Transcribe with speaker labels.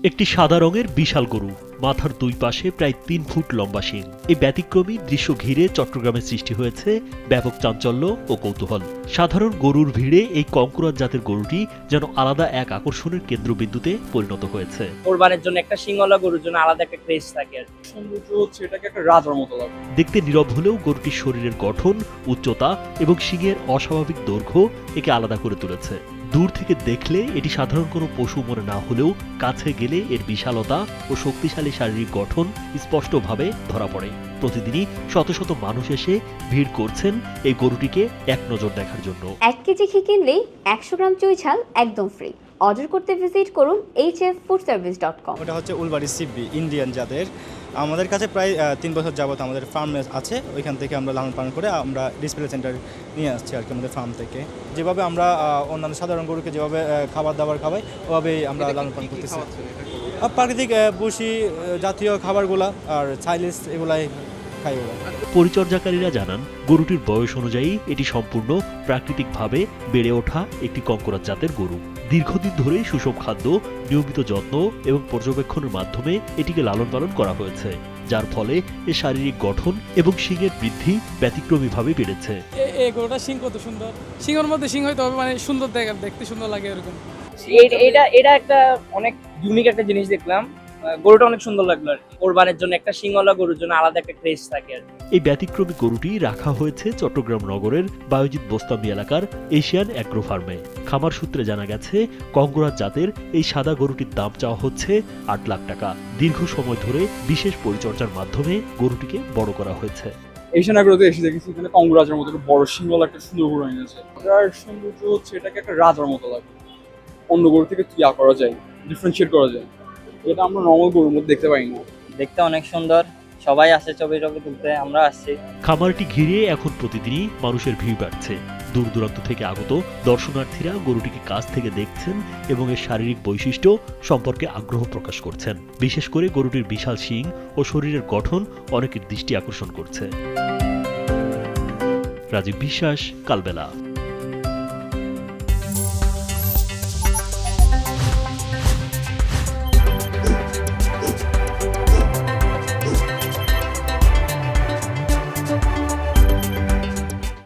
Speaker 1: একটি সাদা রঙের বিশাল গরু, মাথার দুই পাশে প্রায় ৩ ফুট লম্বা শিং। এই ব্যতিক্রমী দৃশ্য ঘিরে চট্টগ্রামে সৃষ্টি হয়েছে ব্যাপক চাঞ্চল্য ও কৌতূহল। সাধারণ গরুর ভিড়ে এই কঙ্করাজ জাতের গরুটি যেন আলাদা এক আকর্ষণের কেন্দ্রবিন্দুতে পরিণত হয়েছে।
Speaker 2: কোরবানির জন্য একটা সিংওয়ালা গরুর জন্য আলাদা একটা ক্রেজ থাকে আর কি।
Speaker 3: সৌন্দর্য হচ্ছে এটাকে একটা রাজার মতো লাগে।
Speaker 1: দেখতে নীরব হলেও গরুটির শরীরের গঠন, উচ্চতা এবং শিংয়ের অস্বাভাবিক দৈর্ঘ্য একে আলাদা করে তুলেছে। দূর থেকে দেখলে এটি সাধারণ কোনো পশু মনে না হলেও কাছে গেলে এর বিশালতা ও শক্তিশালী শারীরিক গঠন স্পষ্টভাবে ধরা পড়ে। প্রতিদিনই শত শত মানুষ এসে ভিড় করছেন এই গরুটিকে এক নজর দেখার জন্য।
Speaker 4: 1 কেজি ঘি কিনলেই 100 গ্রাম চুই ঝাল একদম ফ্রি। অর্ডার করতে ভিজিট করুন hffoodservice.com।
Speaker 5: ওটা হচ্ছে উলবাড়ি সিবি ইন্ডিয়ান জাতের। আমাদের কাছে প্রায় 3 বছর যাবত আমাদের ফার্ম আছে, ওইখান থেকে আমরা লালন পালন করে আমরা ডিসপ্লে সেন্টার নিয়ে আসছি আর কি আমাদের ফার্ম থেকে। যেভাবে আমরা অন্যান্য সাধারণ গরুকে যেভাবে খাবার দাবার খাওয়াই ওভাবেই আমরা লালন পালন করতেছি। প্রাকৃতিক ভুসি জাতীয় খাবারগুলা আর সাইলেজ এগুলাই খাই ওরা।
Speaker 1: পরিচর্যাকারীরা জানান, গরুটির বয়স অনুযায়ী এটি সম্পূর্ণ প্রাকৃতিকভাবে বেড়ে ওঠা একটি কঙ্করাজ জাতের গরু। দীর্ঘদিন ধরে সুষম খাদ্য, নিয়মিত যত্ন এবং পর্যবেক্ষণের মাধ্যমে এটিকে লালন পালন করা হয়েছে, যার ফলে এর শারীরিক গঠন এবং শিংয়ের বৃদ্ধি ব্যতিক্রমীভাবে বেড়েছে।
Speaker 6: এই গরুটা শিং কত সুন্দর, শিংয়ের মধ্যে শিং হয়তো হবে, মানে সুন্দর দেখতে সুন্দর লাগে এরকম।
Speaker 2: এটা একটা অনেক ইউনিক একটা জিনিস দেখলাম। গরুটা অনেক সুন্দর লাগলো আর কি। কোরবানির জন্য একটা সিংওয়ালা গরুর জন্য আলাদা একটা ক্রেজ থাকে আর কি।
Speaker 1: এই ব্যতিক্রমী গরুটি রাখা হয়েছে চট্টগ্রাম নগরের বায়োজিৎ বোস্তামি এলাকার এশিয়ান অ্যাগ্রো ফার্মে। খামার সূত্রে জানা গেছে, কঙ্করাজ জাতের এই সাদা গরুটির দাম চাওয়া হচ্ছে ৮ লাখ টাকা। দীর্ঘ সময় ধরে বিশেষ পরিচর্যার মাধ্যমে গরুটিকে বড় করা হয়েছে।
Speaker 3: এশিয়ান অ্যাগ্রোতে এসে দেখেছি এখানে কঙ্গরাজের মতো একটা বড় সিংওয়ালা একটা সুন্দর গরু এনেছে। এটার সৌন্দর্য হচ্ছে এটাকে একটা রাজার মতো লাগে। অন্য গরু থেকে কি করা যায়, ডিফারেন্সিয়েট করা যায়, এটা আমরা নর্মাল গরুর মধ্যে দেখতে পাই না।
Speaker 2: দেখতে অনেক সুন্দর, সবাই আসে ছবি তুলতে, আমরা আসছি।
Speaker 1: খামারটি ঘিরে এখন প্রতিদিনই মানুষের ভিড় বাড়ছে। দূর দূরান্ত থেকে আগত দর্শনার্থীরা গরুটিকে কাছ থেকে দেখছেন এবং এর শারীরিক বৈশিষ্ট্য সম্পর্কে আগ্রহ প্রকাশ করছেন। বিশেষ করে গরুটির বিশাল শিং ও শরীরের গঠন অনেকের দৃষ্টি আকর্ষণ করছে। রাজীব বিশ্বাস, কালবেলা।